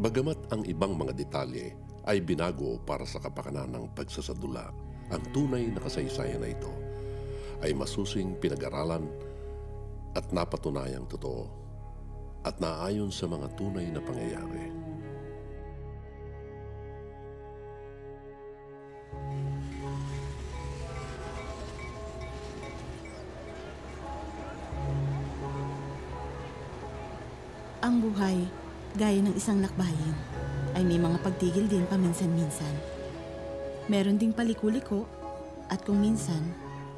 Bagamat ang ibang mga detalye ay binago para sa kapakanan ng pagsasadula, ang tunay na kasaysayan na ito ay masusing pinag-aralan at napatunayang totoo at naayon sa mga tunay na pangyayari. Ang buhay, gaya ng isang lakbayin, ay may mga pagtigil din paminsan-minsan. Meron ding palikuliko at kung minsan,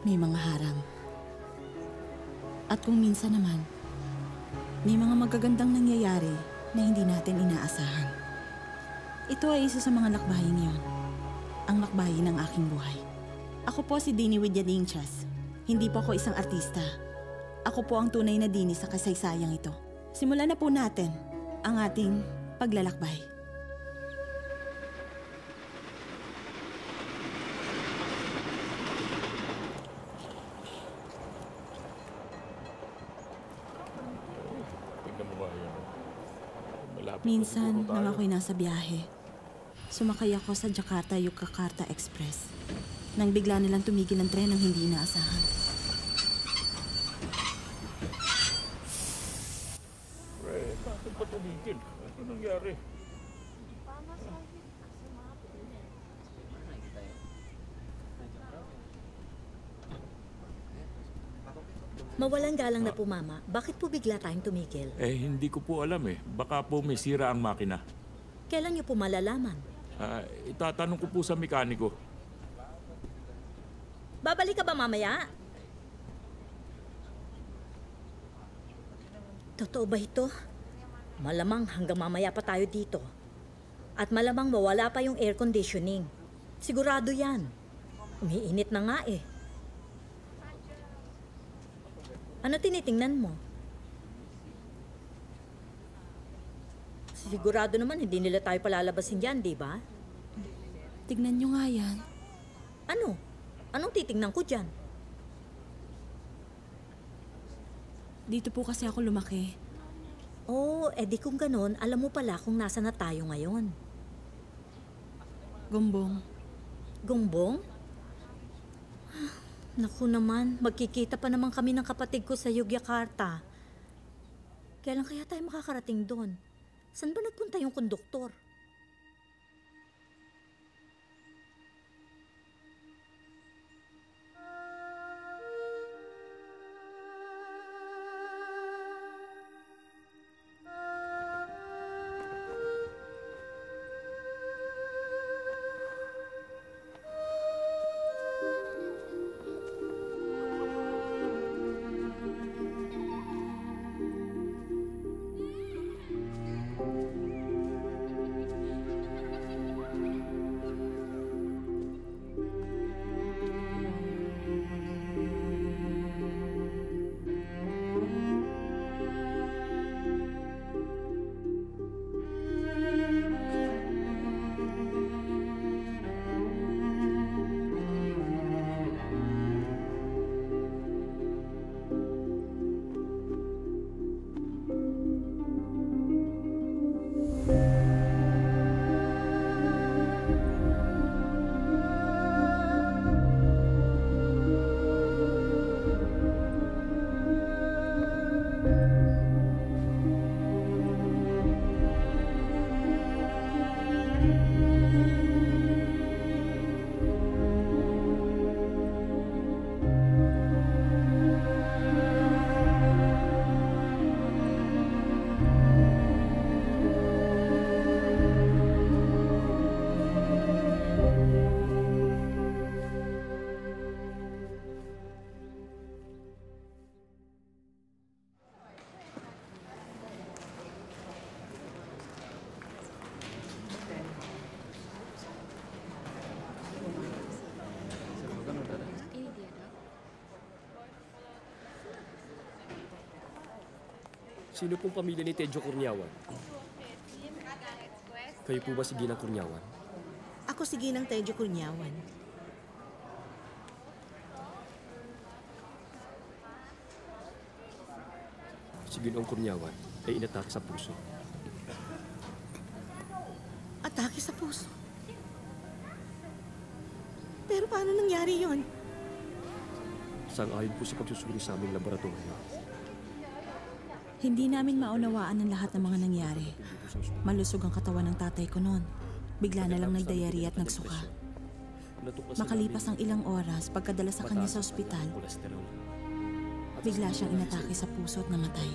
may mga harang. At kung minsan naman, may mga magagandang nangyayari na hindi natin inaasahan. Ito ay isa sa mga lakbayin niyon, ang lakbayin ng aking buhay. Ako po si Dini Widyadingchas. Hindi po ako isang artista. Ako po ang tunay na Dini sa kasaysayang ito. Simulan na po natin ang ating paglalakbay. Minsan, nang ako'y nasa biyahe, sumakay ako sa Jakarta-Yogyakarta Express. Nang bigla nilang tumigil ang tren ng hindi inaasahan. Bakit pa tumigil? Ano nangyari? Mawalang galang na po, Mama. Bakit po bigla tayong tumigil? Hindi ko po alam eh. Baka po may sira ang makina. Kailan niyo po malalaman? Itatanong ko po sa mekaniko. Babalik ka ba mamaya? Totoo ba ito? Malamang hanggang mamaya pa tayo dito. At malamang mawala pa yung air conditioning. Sigurado yan. Umiinit na nga eh. Ano tinitingnan mo? Sigurado naman hindi nila tayo palalabasin dyan, di ba? Tignan nyo nga yan. Ano? Anong titingnan ko dyan? Dito po kasi ako lumaki. Oh, edi kung ganon, alam mo pala kung nasa na tayo ngayon. Gumbong. Gumbong? Naku naman, magkikita pa naman kami ng kapatid ko sa Yogyakarta. Kailan kaya tayo makakarating doon? Saan ba nagpunta yung konduktor? Sino pong pamilya ni Tedyo Curnyawan? Kayo po ba si Ginang Curnyawan? Ako si Ginang Tedyo Curnyawan. Si Ginoong Curnyawan ay inatake sa puso. atake sa puso. Pero paano nangyari yon? Sang-ayon po sa pagsusuri sa aming laboratorio. Hindi namin maunawaan ang lahat ng mga nangyari. Malusog ang katawan ng tatay ko noon. Bigla na lang nagdayari at nagsuka. Makalipas ang ilang oras, pagkadala sa kanya sa ospital, bigla siyang inatake sa puso at namatay.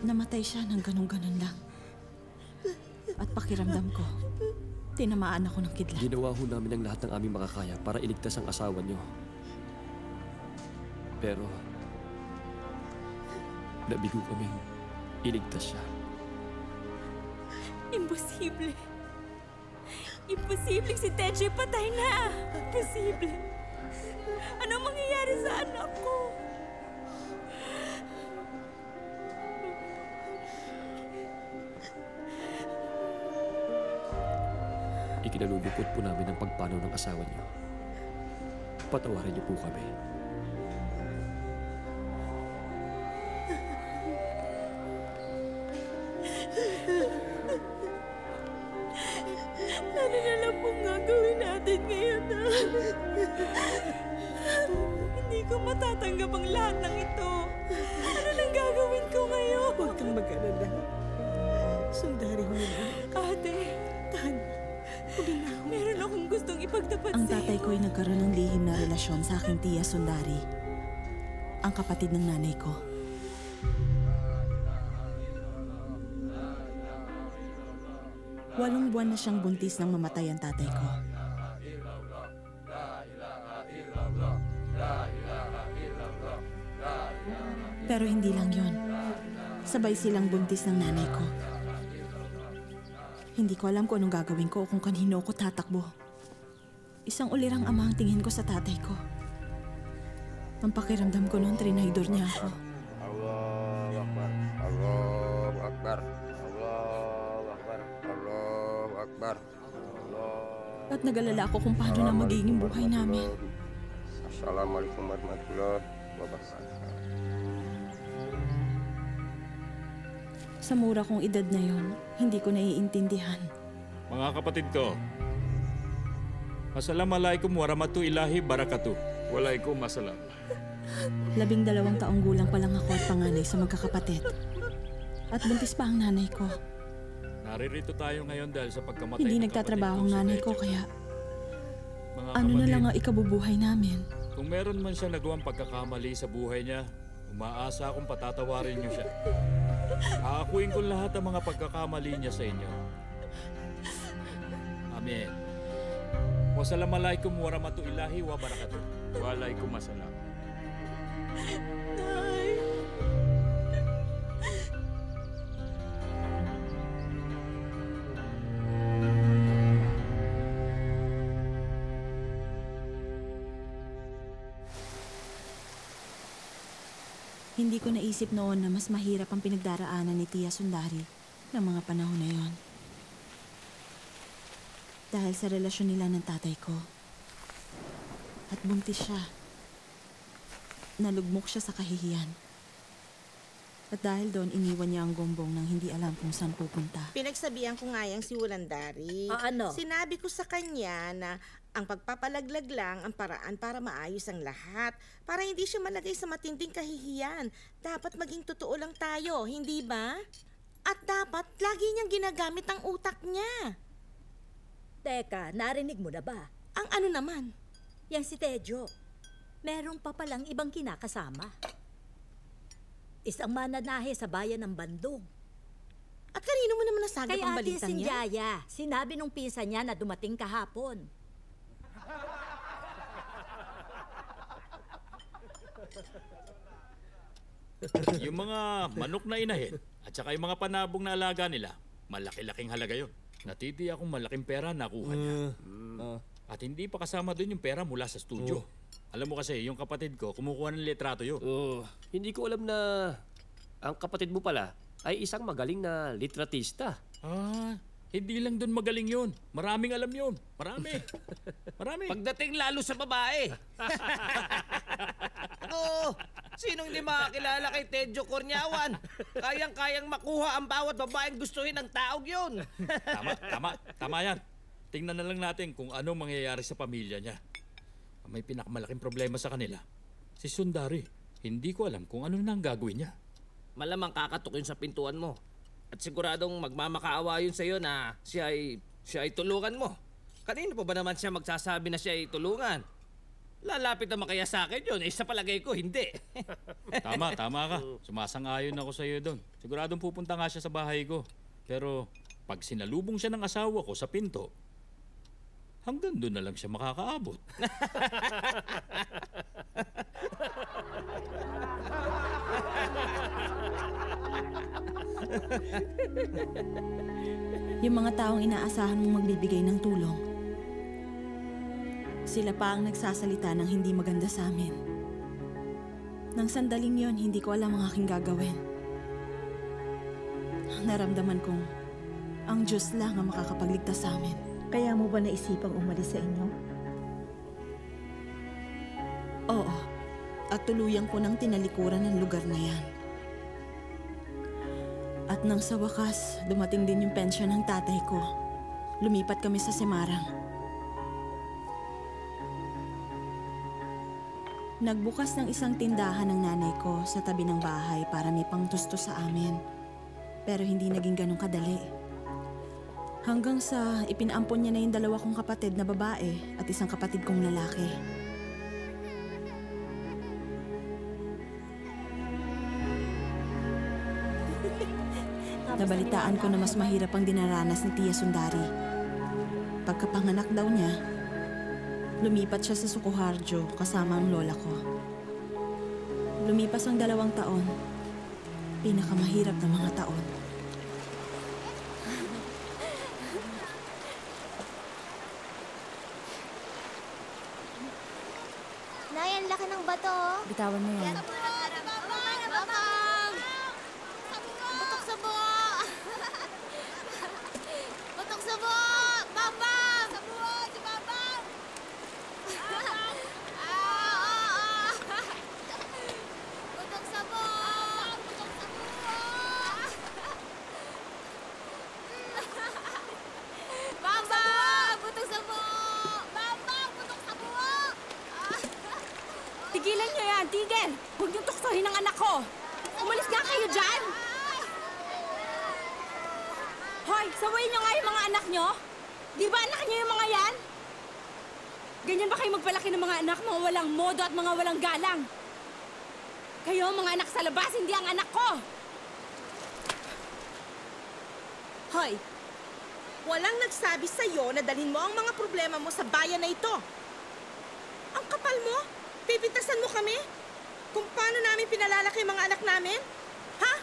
Namatay siya ng ganun-ganun lang. At pakiramdam ko, tinamaan ako ng kidlat. Ginawa ho namin ang lahat ng aming makakaya para iligtas ang asawa niyo. Pero, nabigo kaming iligtas siya. Imposible. Imposible si Teche patay na. Imposible. Anong mangyayari sa anak ko? Ikinalulukot po namin ang pagpanaw ng asawa niyo. Patawarin niyo po kami. Ano na lang pong gagawin natin ngayon? Hindi ko matatanggap ang lahat ng ito. Ano nang gagawin ko ngayon? Huwag kang mag-alala. Sundari mo na. Ate, Tan, uminahon. meron akong gustong ipagtapat Ang sa'yo. tatay ko ay nagkaroon ng lihim na relasyon sa aking tiya Sundari, ang kapatid ng nanay ko. Walong buwan na siyang buntis nang mamatay ang tatay ko. Pero hindi lang yon. Sabay silang buntis ng nanay ko. Hindi ko alam kung anong gagawin ko o kung kanino ko tatakbo. Isang ulirang ama ang tingin ko sa tatay ko. Ang pakiramdam ko noon, trinaydor niya ako. Allahu Akbar. Allahu Akbar. Allahu Akbar. Allahu Akbar. At nag-alala ako kung paano na magiging buhay namin. Assalamualaikum warahmatullahi wabarakatuh. Sa mura kong edad na yon, hindi ko naiintindihan. Mga kapatid ko, Assalamualaikum warahmatullahi wabarakatuh. Waalaikumsalam. 12 taong gulang pa lang ako at panganay sa magkakapatid. At buntis pa ang nanay ko. Naririto tayo ngayon dahil sa pagkamatay Hindi ng nagtatrabaho ang kapatid nanay si ko Teche. kaya Mga ano na kapatid, lang ang ikabubuhay namin. kung meron man siya nagawang pagkakamali sa buhay niya, umaasa akong patatawarin niyo siya. Aakuin ko lahat ng mga pagkakamali niya sa inyo. Amen. Wassalamualaikum warahmatullahi wabarakatuh. Waalaikumsalam. Hindi ko naisip noon na mas mahirap ang pinagdaraanan ni Tia Sundari ng mga panahon na yon. Dahil sa relasyon nila ng tatay ko. At buntis siya. Nalugmok siya sa kahihiyan. At dahil doon, iniwan niya ang gombong nang hindi alam kung saan pupunta. Pinagsabihan ko nga yang si Wulandari. Ano? Sinabi ko sa kanya na ang pagpapalaglag lang ang paraan para maayos ang lahat. Para hindi siya malagay sa matinding kahihiyan. Dapat maging totoo lang tayo, hindi ba? At dapat lagi niyang ginagamit ang utak niya. Teka, narinig mo na ba? Ang ano naman? Yang si Tejo. Meron pa palang ibang kinakasama. Isang mananahe sa bayan ng Bandung. At kanino mo naman nasagap Kay ang Ate balitang niya? Sinjaya, sinabi nung pinsan niya na dumating kahapon. Yung mga manok na inahin at saka yung mga panabong na alaga nila, malaki-laking halaga yun. Natiti akong malaking pera nakuha niya. At hindi pa kasama doon yung pera mula sa studio. Alam mo kasi, yung kapatid ko, kumukuha ng litrato yun. Hindi ko alam na ang kapatid mo pala ay isang magaling na litratista. Hindi lang doon magaling yun. Maraming alam yun. Marami. Marami. Pagdating lalo sa babae. Oo, Sinong hindi makakilala kay Tedyo Cornyawan? Kayang-kayang makuha ang bawat babaeng gustuhin ng taog yun. Tama yan. Tingnan na lang natin kung ano mangyayari sa pamilya niya. May pinakamalaking problema sa kanila. Si Sundari. Hindi ko alam kung ano na ang gagawin niya. Malamang kakatok yun sa pintuan mo. At siguradong magmamakaawa yun sa'yo na siya ay tulungan mo. Kanino pa ba naman siya magsasabi na siya ay tulungan? Lalapit naman kaya sa akin yun. Sa palagay ko, hindi. Tama ka. Sumasang-ayon ako sa iyo doon. Siguradong pupunta nga siya sa bahay ko. Pero pag sinalubong siya ng asawa ko sa pinto, hanggang doon na lang siya makakaabot. Yung mga taong inaasahan mong magbibigay ng tulong, sila pa ang nagsasalita ng hindi maganda sa amin. Nang sandaling yon, hindi ko alam ang aking gagawin. Naramdaman kong ang Diyos lang ang makakapagligtas sa amin. Kaya mo ba naisipang umalis sa inyo? Oo, at tuluyang ko nang tinalikuran ng lugar na yan. At nang sa wakas, dumating din yung pensyon ng tatay ko. Lumipat kami sa Semarang. Nagbukas ng isang tindahan ng nanay ko sa tabi ng bahay para may pangtusto sa amin. Pero hindi naging ganun kadali. Hanggang sa ipinaampon niya na yung dalawa kong kapatid na babae at isang kapatid kong lalaki. Nabalitaan ko na mas mahirap ang dinaranas ni Tia Sundari. Pagkapanganak daw niya, lumipat siya sa Sukuharjo kasama ang lola ko. Lumipas ang 2 taon, pinakamahirap na mga taon. Nay, ang laki ng bato. Bitawan mo yan. Babang! Butok sa buo! Butok sa buo! Babang! Sa buo! Si Babang! Butok sa buo! Butok sa buo! Babang! Butok sa buo! Babang! Butok sa buo! Tigilan niyo yan! Tigil! Huwag niyong tuksohin ang anak ko! Umalis nga kayo dyan! Hoy! Sawayin niyo nga yung mga anak niyo! Di ba anak niyo yung mga yan? Ganyan ba kayo magpalaki ng mga anak, mga walang modo at mga walang galang? Kayo, mga anak sa labas, hindi ang anak ko! Hoy, walang nagsabi sa'yo na dalhin mo ang mga problema mo sa bayan na ito. Ang kapal mo? Pipintasan mo kami? Kung paano namin pinalalaki ang mga anak namin? Ha?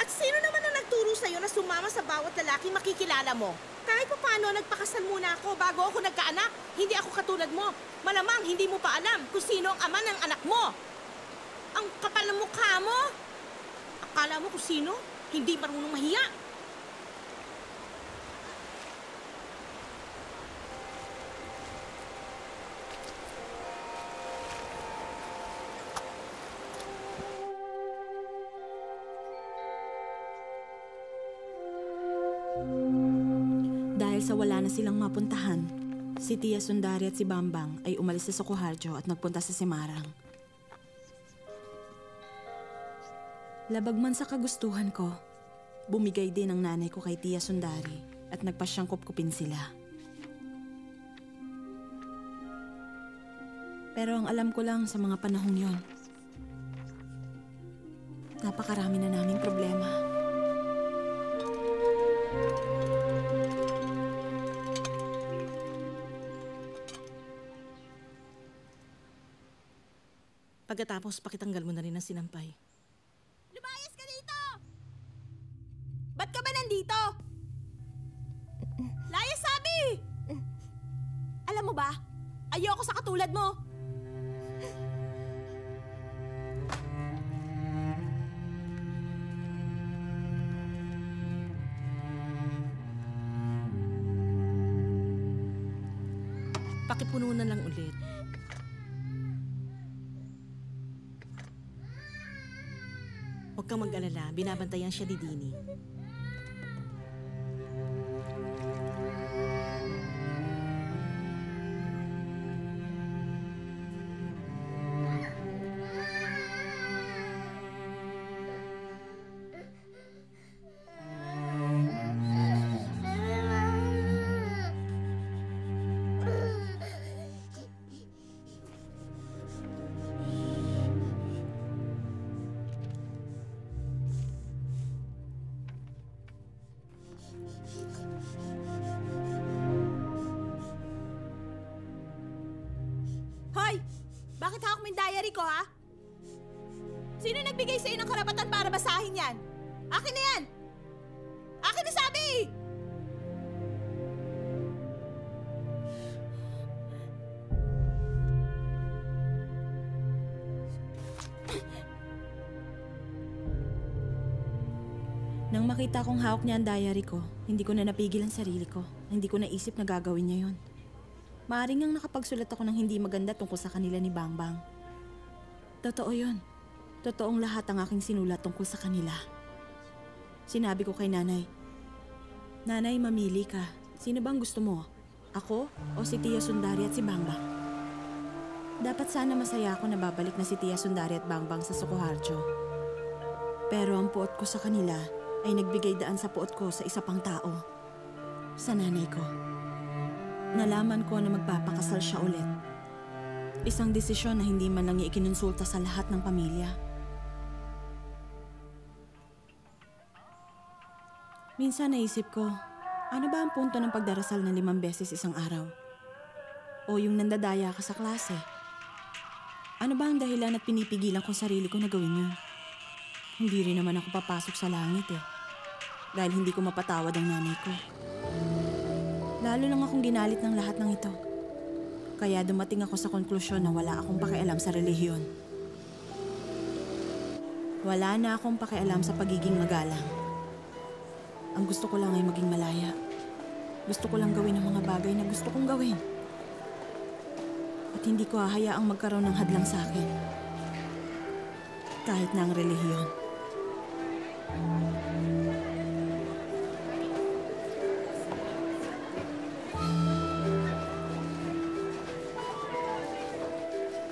At sino naman ang nagturo sa'yo na sumama sa bawat lalaki makikilala mo? Kahit pa paano, nagpakasal muna ako bago ako nagkaanak. Hindi ako katulad mo. Malamang hindi mo pa alam kung sino ang ama ng anak mo. Ang kapal ng mukha mo. Akala mo kung sino? Hindi marunong mahiya. Dahil sa wala na silang mapuntahan, si Tia Sundari at si Bambang ay umalis sa Sukuharjo at nagpunta sa Semarang. Labag man sa kagustuhan ko, bumigay din ang nanay ko kay Tia Sundari at nagpasyang kupkupin sila. Pero ang alam ko lang sa mga panahong yon, napakarami na naming problema. Pagkatapos, pakitanggal mo na rin ang sinampay. Lumayas ka dito! Ba't ka ba nandito? Layas, sabi! Alam mo ba, ayoko sa katulad mo. Pakipuno na lang ulit. Huwag kang mag-alala, binabantayan siya ni Dini. Hoy! Bakit hawak mo yung diary ko, ha? Sino nagbigay sa'yo ng karapatan para basahin yan? Akin na yan! Akin na sabi! Nang makita kong hawak niya ang diary ko, hindi ko na napigil ang sarili ko. Hindi ko naisip na gagawin niya yon. Maaring ngang nakapagsulat ako ng hindi maganda tungkol sa kanila ni Bangbang. Totoo yon. Totoong lahat ang aking sinulat tungkol sa kanila. Sinabi ko kay nanay, "Nanay, mamili ka. Sino bang gusto mo? Ako o si Tia Sundari at si Bangbang?" Dapat sana masaya ako na babalik na si Tia Sundari at Bangbang sa Sukuharjo. Pero ang puot ko sa kanila ay nagbigay daan sa puot ko sa isa pang tao. Sa nanay ko. Nalaman ko na magpapakasal siya ulit. Isang desisyon na hindi man lang niya ikinonsulta sa lahat ng pamilya. Minsan naisip ko, ano ba ang punto ng pagdarasal na 5 beses isang araw? O yung nandadaya ka sa klase? Ano ba ang dahilan at pinipigilan ko sarili ko na gawin yun? Hindi rin naman ako papasok sa langit dahil hindi ko mapatawad ang nanay ko. Lalo lang akong ginalit ng lahat ng ito. Kaya dumating ako sa konklusyon na wala akong pakialam sa relihiyon. Wala na akong pakialam sa pagiging magalang. Ang gusto ko lang ay maging malaya. Gusto ko lang gawin ang mga bagay na gusto kong gawin. At hindi ko hahayaang magkaroon ng hadlang sa akin. Kahit na ang relihiyon.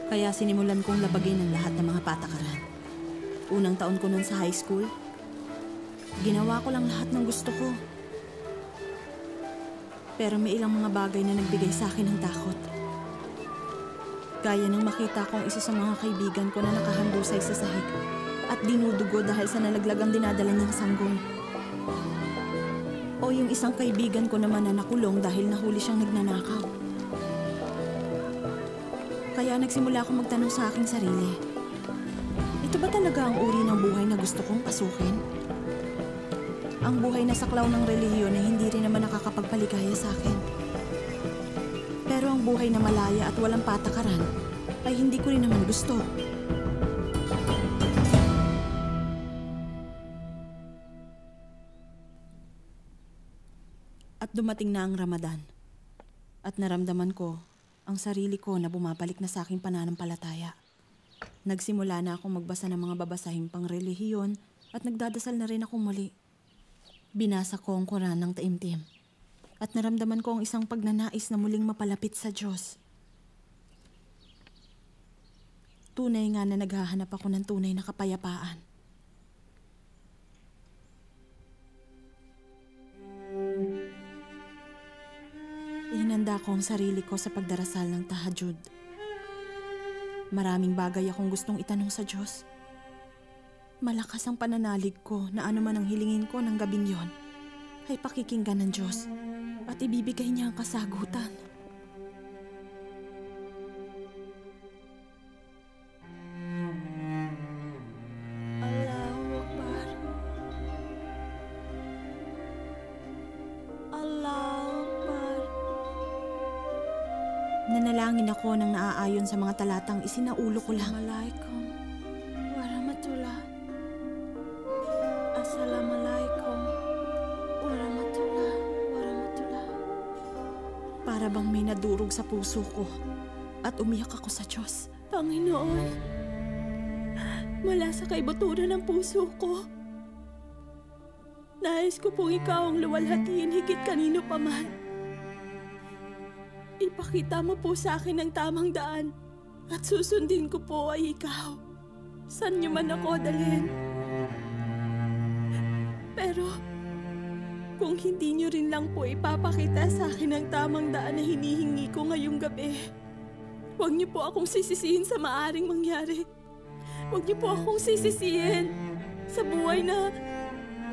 Kaya sinimulan kong labagin ang lahat ng mga patakaran. Unang taon ko nun sa high school, ginawa ko lang lahat ng gusto ko. Pero may ilang mga bagay na nagbigay sa akin ng takot. Gaya nang makita kong isa sa mga kaibigan ko na nakahandusay sa sahig at dinudugo dahil sa nalaglagang dinadala niyang sanggol. O yung isang kaibigan ko naman na nakulong dahil nahuli siyang nagnanakaw. Kaya nagsimula akong magtanong sa aking sarili, ito ba talaga ang uri ng buhay na gusto kong pasukin? Ang buhay na saklaw ng relihiyon na hindi rin naman nakakapagpaligaya sa akin. Pero ang buhay na malaya at walang patakaran ay hindi ko rin naman gusto. At dumating na ang Ramadan. At naramdaman ko ang sarili ko na bumabalik na sa aking pananampalataya. Nagsimula na akong magbasa ng mga babasahing pang relihiyon at nagdadasal na rin ako muli. Binasa ko ang Quran ng taimtim at naramdaman ko ang isang pagnanais na muling mapalapit sa Diyos. Tunay nga na naghahanap ako ng tunay na kapayapaan. Ihinanda ko ang sarili ko sa pagdarasal ng tahajjud. Maraming bagay akong gustong itanong sa Diyos. Malakas ang pananalig ko na anuman ang hilingin ko ng gabing yon ay pakikinggan ng Diyos at ibibigay niya ang kasagutan. Allahu Akbar. Allahu Akbar. Nanalangin ako nang naaayon sa mga talatang isinaulo ko lang. Assalamualaikum warahmatullah. Assalamualaikum warahmatullah. Para bang may nadurog sa puso ko at umiyak ako sa Diyos. Panginoon, mula sa kaibuturan ng puso ko. Nais ko pong ikaw ang luwalhatiin higit kanino pa man. Ipakita mo po sa akin ang tamang daan at susundin ko po ay ikaw. Saan niyo man ako dalhin. Pero kung hindi niyo rin lang po ipapakita sa akin ang tamang daan na hinihingi ko ngayong gabi, huwag niyo po akong sisisihin sa maaring mangyari. Huwag niyo po akong sisisihin sa buhay na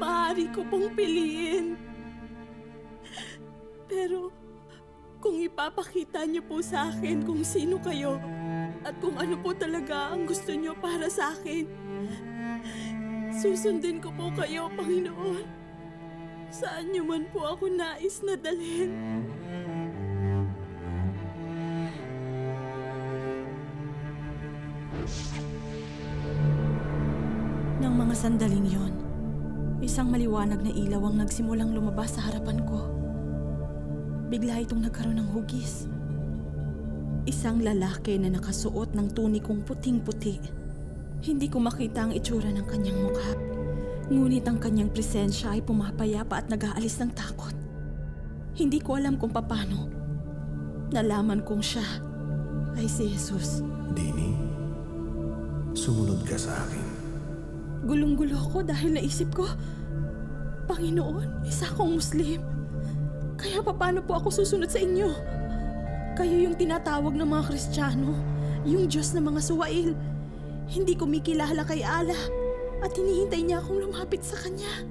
maaari ko pong piliin. Pero kung ipapakita niyo po sa akin kung sino kayo at kung ano po talaga ang gusto niyo para sa akin, susundin ko po kayo, Panginoon. Saan niyo man po ako nais na dalhin. Nang mga sandaling yon, isang maliwanag na ilaw ang nagsimulang lumabas sa harapan ko. Bigla itong nagkaroon ng hugis. Isang lalaki na nakasuot ng tunikong puting-puti. Hindi ko makita ang itsura ng kanyang mukha. Ngunit ang kanyang presensya ay pumapayapa at nag-aalis ng takot. Hindi ko alam kung paano. Nalaman kong siya ay si Jesus. Dini, sumunod ka sa akin. Gulong-gulo ko dahil naisip ko, Panginoon, isa akong Muslim. Kaya paano po ako susunod sa inyo? Kayo yung tinatawag ng mga Kristiyano, yung Diyos ng mga suwail. Hindi ko kumikilala kay Allah at hinihintay niya akong lumapit sa Kanya.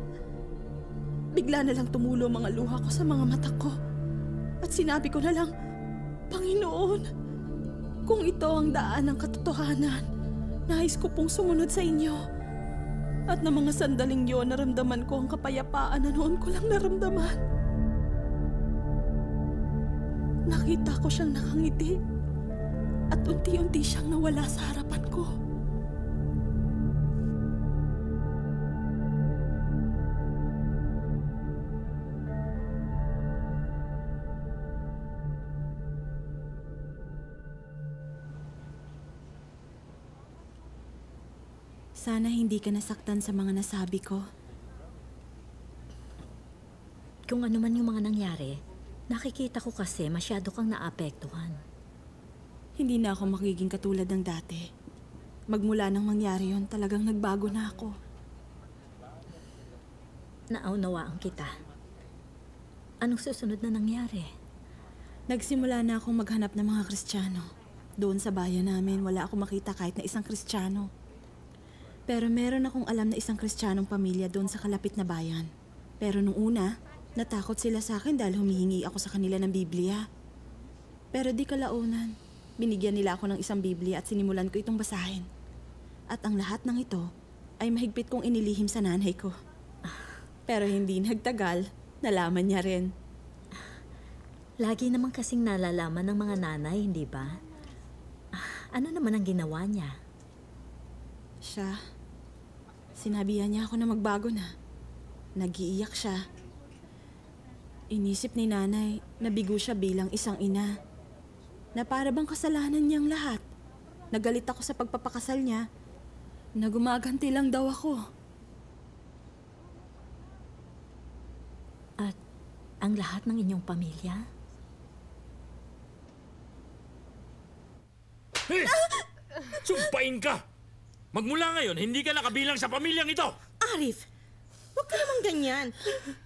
Bigla na lang tumulo mga luha ko sa mga mata ko. At sinabi ko na lang, Panginoon, kung ito ang daan ng katotohanan, nais ko pong sumunod sa inyo. At na mga sandaling yon, naramdaman ko ang kapayapaan na noon ko lang naramdaman. Nakita ko siyang nakangiti at unti-unti siyang nawala sa harapan ko. Sana hindi ka nasaktan sa mga nasabi ko. Kung ano man yung mga nangyari, nakikita ko kasi masyado kang naapektuhan. Hindi na ako magiging katulad ng dati. Magmula nang mangyari yon, talagang nagbago na ako. Naunawaan kita. Anong susunod na nangyari? Nagsimula na akong maghanap ng mga Kristiyano. Doon sa bayan namin, wala akong makita kahit na isang Kristiyano. Pero meron akong alam na isang Kristiyanong pamilya doon sa kalapit na bayan. Pero nung una, natakot sila sa akin dahil humihingi ako sa kanila ng Biblia. Pero di kalaunan, binigyan nila ako ng isang Biblia at sinimulan ko itong basahin. At ang lahat ng ito ay mahigpit kong inilihim sa nanay ko. Pero hindi nagtagal, nalaman niya rin. Lagi naman kasing nalalaman ng mga nanay, hindi ba? Ano naman ang ginawa niya? Siya, sinabihan niya ako na magbago na. Nag-iiyak siya. Inisip ni nanay na bigo siya bilang isang ina. Na para bang kasalanan niyang lahat. Nagalit ako sa pagpapakasal niya. Na gumaganti lang daw ako. At ang lahat ng inyong pamilya? Hey! Sumpain ka! Magmula ngayon, hindi ka nakabilang sa pamilyang ito! Arif, huwag ka naman ganyan.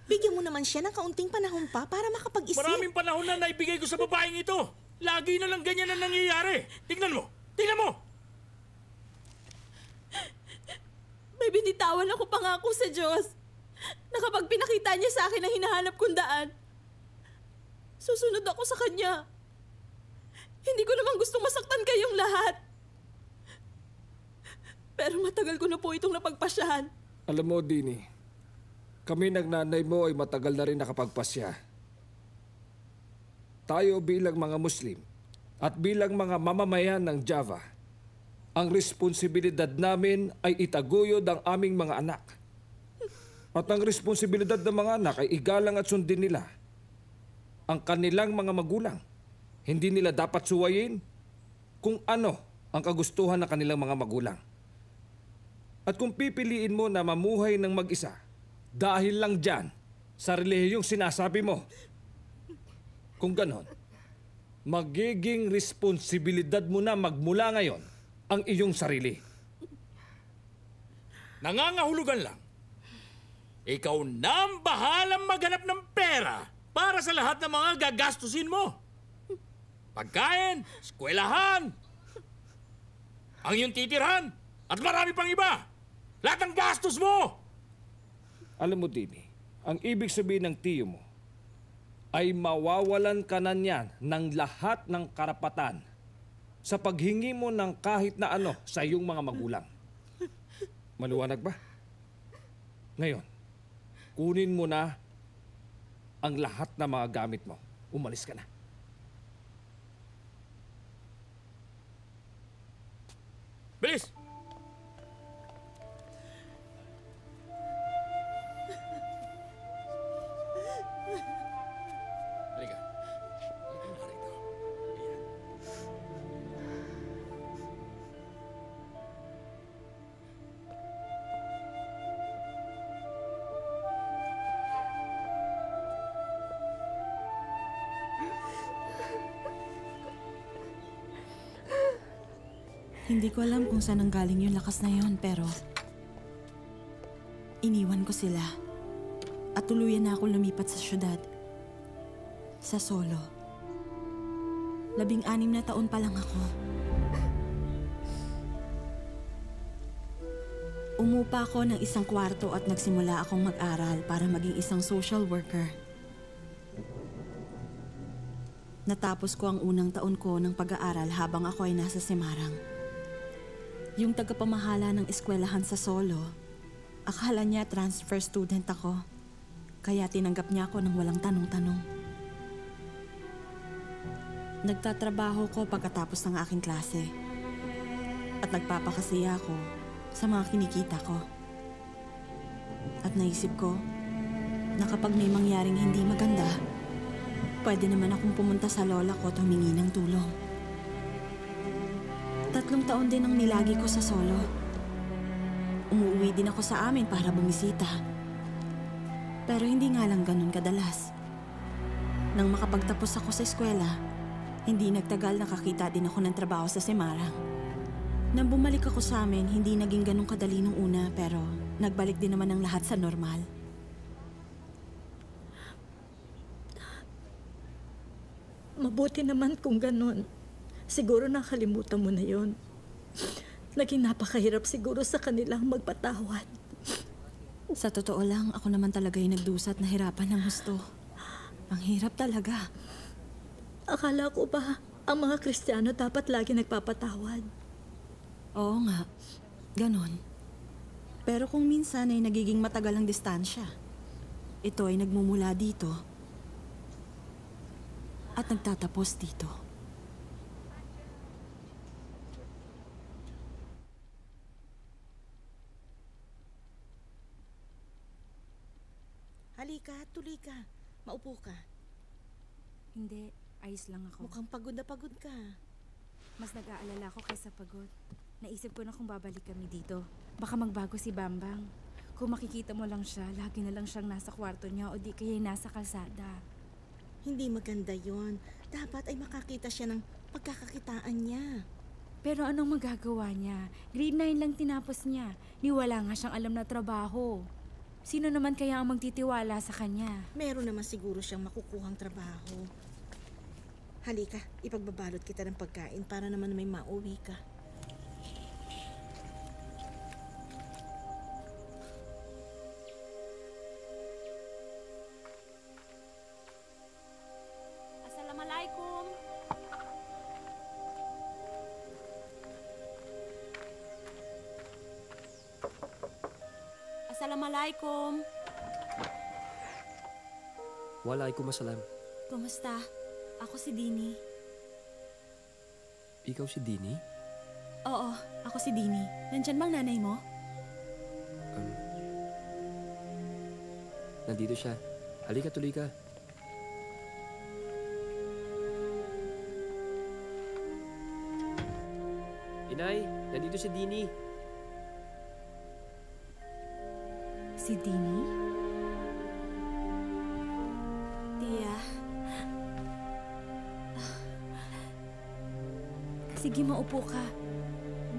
Bigyan mo naman siya ng kaunting panahon pa para makapag-isip. Maraming panahon na naibigay ko sa babaeng ito. Lagi na lang ganyan ang nangyayari. Tingnan mo! Tingnan mo! May binitawan ako pangako sa Diyos na kapag pinakita niya sa akin ang hinahanap kong daan, susunod ako sa Kanya. Hindi ko naman gustong masaktan kayong lahat. Pero matagal ko na po itong napagpasyahan. Alam mo, Dini, kami nagnanay mo ay matagal na rin nakapagpasya. Tayo bilang mga Muslim at bilang mga mamamayan ng Java, ang responsibilidad namin ay itaguyod ang aming mga anak. At ang responsibilidad ng mga anak ay igalang at sundin nila ang kanilang mga magulang. Hindi nila dapat suwayin kung ano ang kagustuhan ng kanilang mga magulang. At kung pipiliin mo na mamuhay ng mag-isa, dahil lang dyan, sa relihiyong sinasabi mo, kung ganon, magiging responsibilidad mo na magmula ngayon ang iyong sarili. Nangangahulugan lang. Ikaw na ang bahalang maghanap ng pera para sa lahat ng mga gagastusin mo. Pagkain, eskwelahan, ang iyong titirhan, at marami pang iba. Lahat ng gastos mo! Alam mo, Dini, ang ibig sabihin ng tiyo mo ay mawawalan ka na niyan ng lahat ng karapatan sa paghingi mo ng kahit na ano sa iyong mga magulang. Maliwanag ba? Ngayon, kunin mo na ang lahat ng mga gamit mo. Umalis ka na. Bilis! Halika. Halika na rito. Ayan. Hindi ko alam kung saan nanggaling yung lakas na yon, pero iniwan ko sila at tuluyan na ako lumipat sa syudad. Sa Solo. 16 na taon pa lang ako. Umupa ako ng isang kwarto at nagsimula akong mag-aral para maging isang social worker. Natapos ko ang unang taon ko ng pag-aaral habang ako ay nasa Semarang. Yung tagapamahala ng eskwelahan sa Solo, akala niya transfer student ako, kaya tinanggap niya ako ng walang tanong-tanong. Nagtatrabaho ko pagkatapos ng aking klase at nagpapakasaya ako sa mga kinikita ko. At naisip ko na kapag may mangyaring hindi maganda, pwede naman akong pumunta sa lola ko at humingi ng tulong. 3 taon din ang nilagi ko sa Solo. Umuwi din ako sa amin para bumisita. Pero hindi nga lang ganun kadalas. Nang makapagtapos ako sa eskwela, hindi nagtagal nakakita din ako ng trabaho sa Semarang. Nang bumalik ako sa amin, hindi naging ganun kadali nung una, pero nagbalik din naman ang lahat sa normal. Mabuti naman kung ganun. Siguro nakalimutan mo na yon. Naging napakahirap siguro sa kanilang magpatawad. Sa totoo lang, ako naman talaga yung nagdusat na hirapan ng gusto. Ang hirap talaga. Akala ko ba ang mga Kristiyano dapat lagi nagpapatawad? Oo nga, ganon. Pero kung minsan ay nagiging matagal ang distansya, ito ay nagmumula dito at nagtatapos dito. Halika, tuloy ka. Maupo ka. Hindi, ayos lang ako. Mukhang pagod na pagod ka. Mas nag-aalala ako kaysa pagod. Naisip ko na kung babalik kami dito. Baka magbago si Bambang. Kung makikita mo lang siya, lagi na lang siyang nasa kwarto niya o di kaya nasa kalsada. Hindi maganda yon. Dapat ay makakita siya ng pagkakakitaan niya. Pero anong magagawa niya? Grade 9 lang tinapos niya. Wala nga siyang alam na trabaho. Sino naman kaya ang magtitiwala sa kanya? Meron naman siguro siyang makukuhang trabaho. Halika, ipagbabalot kita ng pagkain para naman may mauwi ka. Assalamualaikum. Assalamualaikum. Waalaikumsalam. Kumusta? Ako si Dini. Ikaw si Dini? Oo, ako si Dini. Nandyan bang nanay mo? Nandito siya. Halika, tuloy ka. Inay, nandito si Dini. Si Dini? Tia. Sige, maupo ka.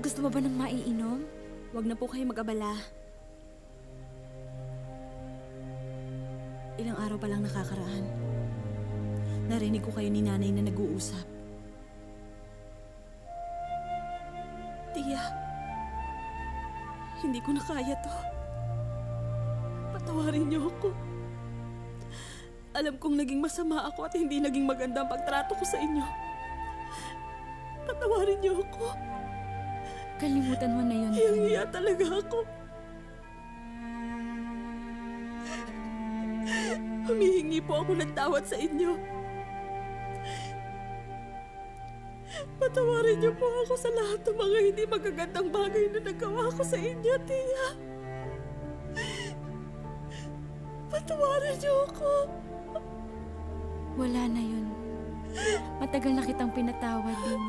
Gusto mo ba ng maiinom? Huwag na po kayo mag-abala. Ilang araw pa lang nakakaraan. Narinig ko kayo ni nanay na nag-uusap. Tia, hindi ko na kaya to. Patawarin niyo ako. Alam kong naging masama ako at hindi naging maganda ang pagtrato ko sa inyo. Patawarin niyo ako. Kalimutan mo na yun. Hiyang-hiya talaga ako. Humihingi po ako ng tawad sa inyo. Patawarin niyo po ako sa lahat ng mga hindi magagandang bagay na nagawa ko sa inyo, Tia. Patawarin niyo ako. Wala na yun. Matagal na kitang pinatawad din.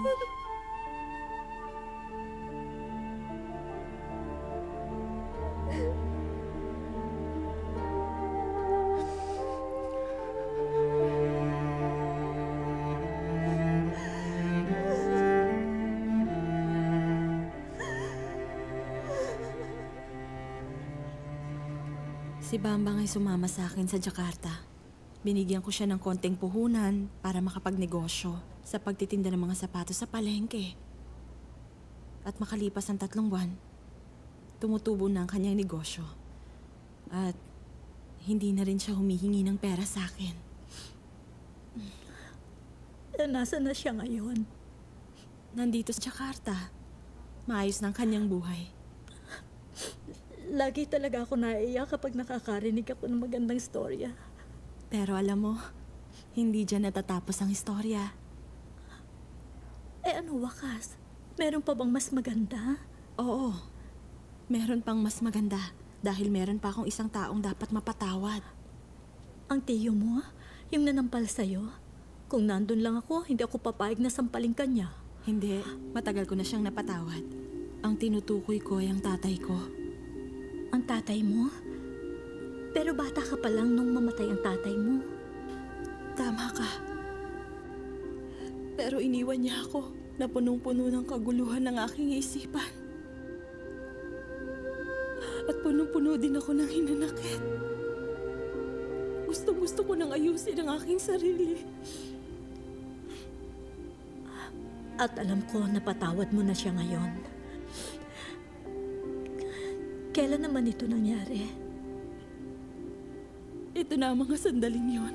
Si Bambang ay sumama sa akin sa Jakarta. Binigyan ko siya ng konting puhunan para makapagnegosyo sa pagtitinda ng mga sapatos sa palengke. At makalipas ang 3 buwan, tumutubo na ang kanyang negosyo. At hindi na rin siya humihingi ng pera sa akin. Nasaan na siya ngayon? Nandito sa Jakarta. Maayos ng kanyang buhay. Lagi talaga ako naiiyak kapag nakakarinig ako ng magandang storya. Pero alam mo, hindi dyan natatapos ang istorya. Ano wakas? Meron pa bang mas maganda? Oo. Meron pang mas maganda dahil meron pa akong isang taong dapat mapatawad. Ang tiyo mo? Yung nanampal sa'yo? Kung nandun lang ako, hindi ako papayag na sampaling kanya. Hindi. Matagal ko na siyang napatawad. Ang tinutukoy ko ay ang tatay ko. Ang tatay mo? Pero bata ka pa lang nung mamatay ang tatay mo. Tama ka. Pero iniwan niya ako na punong-puno ng kaguluhan ng aking isipan. At punong-puno din ako ng hinanakit. Gusto ko nang ayusin ang aking sarili. At alam ko napatawad mo na siya ngayon. Kailan naman ito nangyari? Ito na ang mga sandaling yon.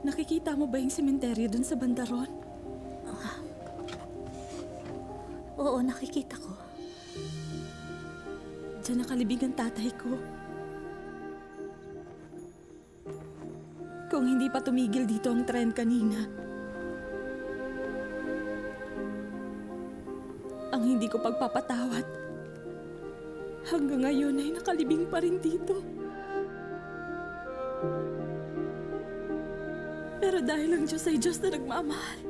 Nakikita mo ba yung sementeryo dun sa bandaron? Oo, nakikita ko. Diyan nakalibing ang tatay ko. Kung hindi pa tumigil dito ang tren kanina, ang hindi ko pagpapatawad, hanggang ngayon ay nakalibing pa rin dito. Pero dahil ang Diyos ay Diyos na nagmamahal,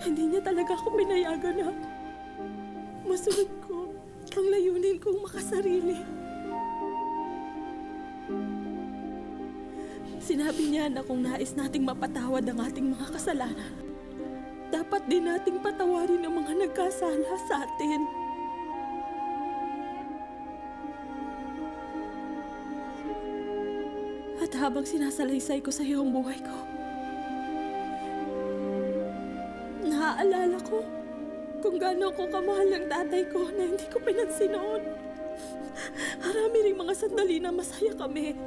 hindi niya talaga ako pinayagan na masunod ko ang layunin kong makasarili. Sinabi niya na kung nais nating mapatawad ang ating mga kasalanan, dapat din nating patawarin ang mga nagkasala sa atin. At habang sinasalaysay ko sa iyo ang buhay ko, naaalala ko kung gaano ko kamahal ang tatay ko na hindi ko pinansin noon. Marami ring mga sandali na masaya kami.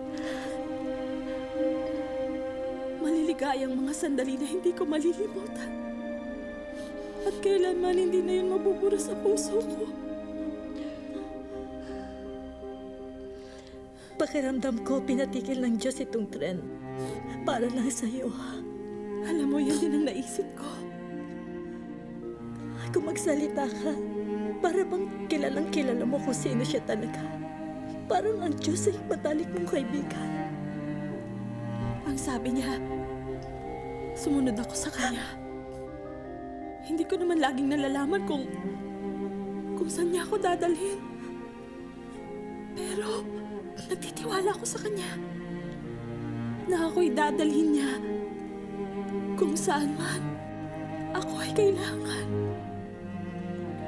Maliligayang mga sandali na hindi ko malilimutan. At kailanman hindi na yun mabubura sa puso ko. Pakiramdam ko, pinatigil ng Diyos itong tren. Para lang sa'yo. Alam mo, yan din ang naisip ko. Kung magsalita ka, para bang kilala mo kung sino siya talaga. Parang ang Diyos ay matalik mong kaibigan. Ang sabi niya, Sumunod ako sa kanya. Hindi ko naman laging nalalaman kung saan niya ako dadalhin. Pero nagtitiwala ako sa kanya na ako'y dadalhin niya kung saan man ako ay kailangan.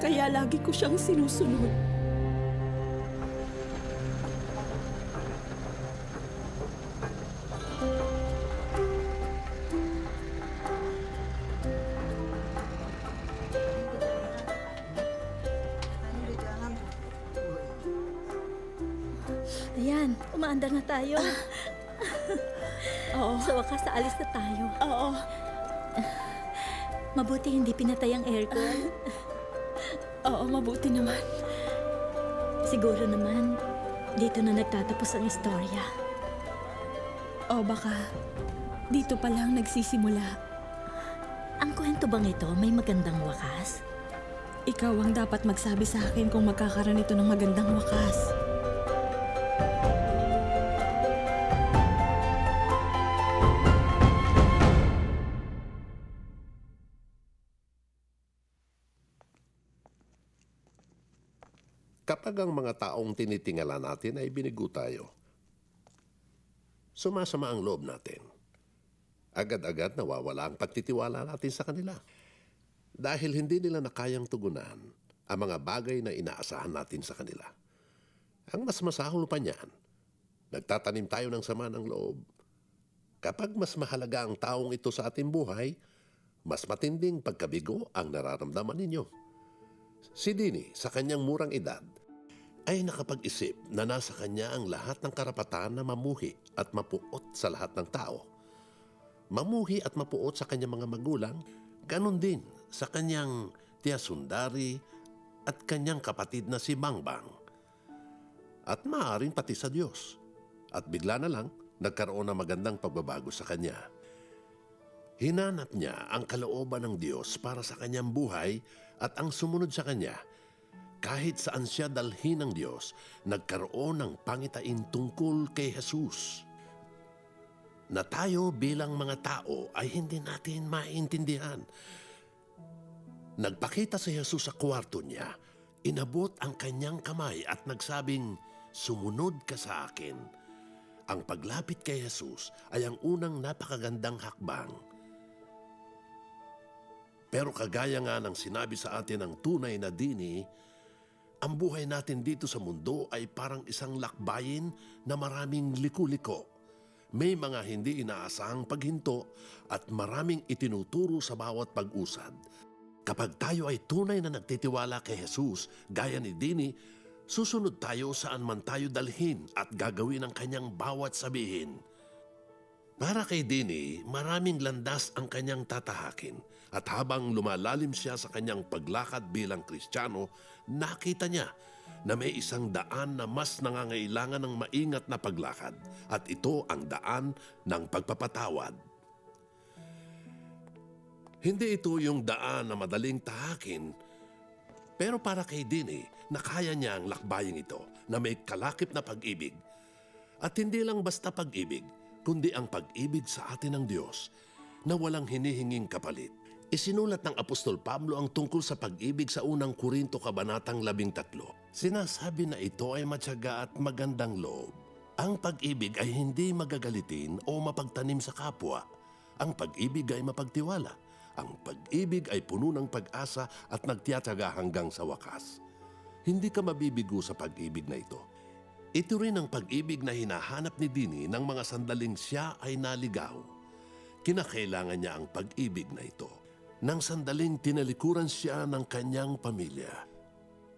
Kaya lagi ko siyang sinusunod. Ayan, umaandar na tayo. Oo. Sa wakas, aalis na tayo. Oo. Mabuti hindi pinatay ang aircon. Oo, mabuti naman. Siguro naman, dito na nagtatapos ang istorya. O baka, dito pa lang nagsisimula. Ang kwento bang ito may magandang wakas? Ikaw ang dapat magsabi sa akin kung magkakaroon ito ng magandang wakas. Kapag ang mga taong tinitingala natin ay binigo tayo, sumasama ang loob natin. Agad-agad nawawala ang pagtitiwala natin sa kanila. Dahil hindi nila na kayang tugunan ang mga bagay na inaasahan natin sa kanila. Ang mas masahol pa niyan, nagtatanim tayo ng sama ng loob. Kapag mas mahalaga ang taong ito sa ating buhay, mas matinding pagkabigo ang nararamdaman ninyo. Si Dini, sa kanyang murang edad, ay nakapag-isip na nasa kanya ang lahat ng karapatan na mamuhi at mapuot sa lahat ng tao. Mamuhi at mapuot sa kanyang mga magulang, ganun din sa kanyang tiya Sundari at kanyang kapatid na si Bangbang. At maaaring pati sa Diyos. At bigla na lang, nagkaroon ng magandang pagbabago sa kanya. Hinanap niya ang kalooban ng Diyos para sa kanyang buhay at ang sumunod sa kanya. Kahit saan siya dalhin ng Diyos, nagkaroon ng pangitain tungkol kay Jesus. Na tayo bilang mga tao ay hindi natin maintindihan. Nagpakita si Jesus sa kwarto niya, inabot ang kanyang kamay at nagsabing, "Sumunod ka sa akin." Ang paglapit kay Jesus ay ang unang napakagandang hakbang. Pero kagaya nga ng sinabi sa atin ng tunay na Dini, ang buhay natin dito sa mundo ay parang isang lakbayin na maraming liku-liko. May mga hindi inaasahang paghinto at maraming itinuturo sa bawat pag-usad. Kapag tayo ay tunay na nagtitiwala kay Jesus, gaya ni Dini, susunod tayo saan man tayo dalhin at gagawin ang kanyang bawat sabihin. Para kay Dini, maraming landas ang kanyang tatahakin. At habang lumalalim siya sa kanyang paglakad bilang Kristiyano, nakita niya na may isang daan na mas nangangailangan ng maingat na paglakad. At ito ang daan ng pagpapatawad. Hindi ito yung daan na madaling tahakin, pero para kay Dini, nakaya niya ang lakbayang ito na may kalakip na pag-ibig. At hindi lang basta pag-ibig, kundi ang pag-ibig sa atin ng Diyos na walang hinihinging kapalit. Isinulat ng Apostol Pablo ang tungkol sa pag-ibig sa unang Korinto Kabanatang 13. Sinasabi na ito ay matyaga at magandang loob. Ang pag-ibig ay hindi magagalitin o mapagtanim sa kapwa. Ang pag-ibig ay mapagtiwala. Ang pag-ibig ay puno ng pag-asa at nagtiyatyaga hanggang sa wakas. Hindi ka mabibigo sa pag-ibig na ito. Ito rin ang pag-ibig na hinahanap ni Dini ng mga sandaling siya ay naligaw. Kinakailangan niya ang pag-ibig na ito. Nang sandaling tinalikuran siya ng kanyang pamilya.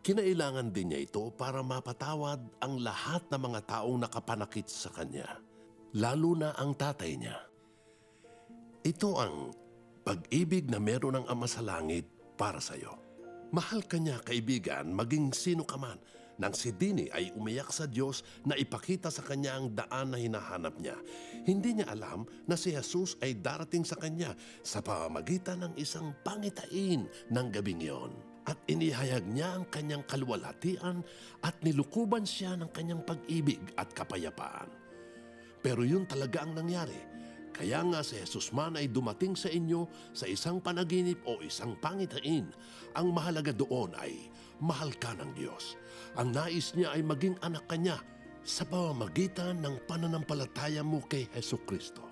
Kinailangan din niya ito para mapatawad ang lahat ng mga taong nakapanakit sa kanya, lalo na ang tatay niya. Ito ang pag-ibig na meron ng Ama sa langit para sa iyo. Mahal ka niya, kaibigan, maging sino ka man. Nang si Dini ay umiyak sa Diyos na ipakita sa kanya ang daan na hinahanap niya. Hindi niya alam na si Jesus ay darating sa kanya sa pamamagitan ng isang pangitain ng gabing iyon. At inihayag niya ang kanyang kaluwalhatian at nilukuban siya ng kanyang pag-ibig at kapayapaan. Pero yun talaga ang nangyari. Kaya nga si Jesus man ay dumating sa inyo sa isang panaginip o isang pangitain. Ang mahalaga doon ay mahal ka ng Diyos. Ang nais niya ay maging anak ka niya sa pamamagitan ng pananampalataya mo kay Hesukristo.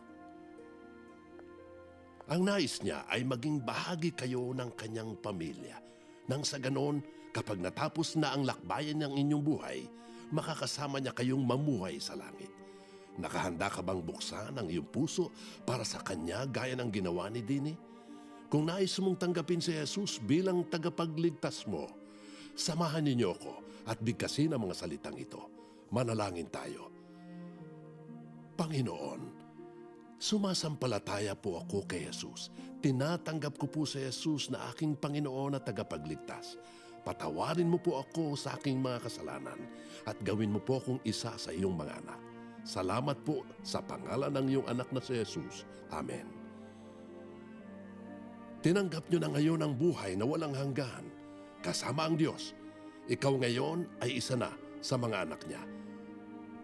Ang nais niya ay maging bahagi kayo ng kanyang pamilya. Nang sa ganon, kapag natapos na ang lakbayan ng inyong buhay, makakasama niya kayong mamuhay sa langit. Nakahanda ka bang buksan ang iyong puso para sa Kanya gaya ng ginawa ni Dini? Kung nais mong tanggapin si Jesus bilang tagapagligtas mo, samahan ninyo ako at bigkasin ang mga salitang ito. Manalangin tayo. Panginoon, sumasampalataya po ako kay Jesus. Tinatanggap ko po si Jesus na aking Panginoon at tagapagligtas. Patawarin mo po ako sa aking mga kasalanan at gawin mo po akong isa sa iyong mga anak. Salamat po sa pangalan ng iyong anak na si Jesus. Amen. Tinanggap niyo na ngayon ang buhay na walang hanggan. Kasama ang Diyos. Ikaw ngayon ay isa na sa mga anak niya.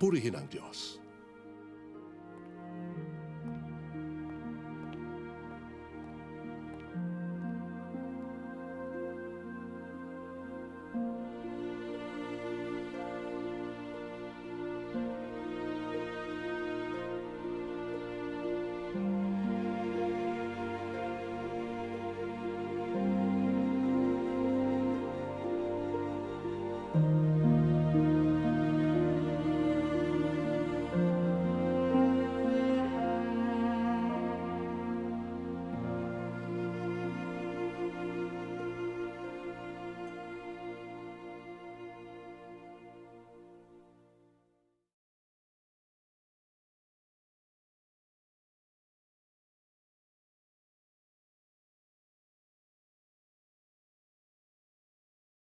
Purihin ang Diyos.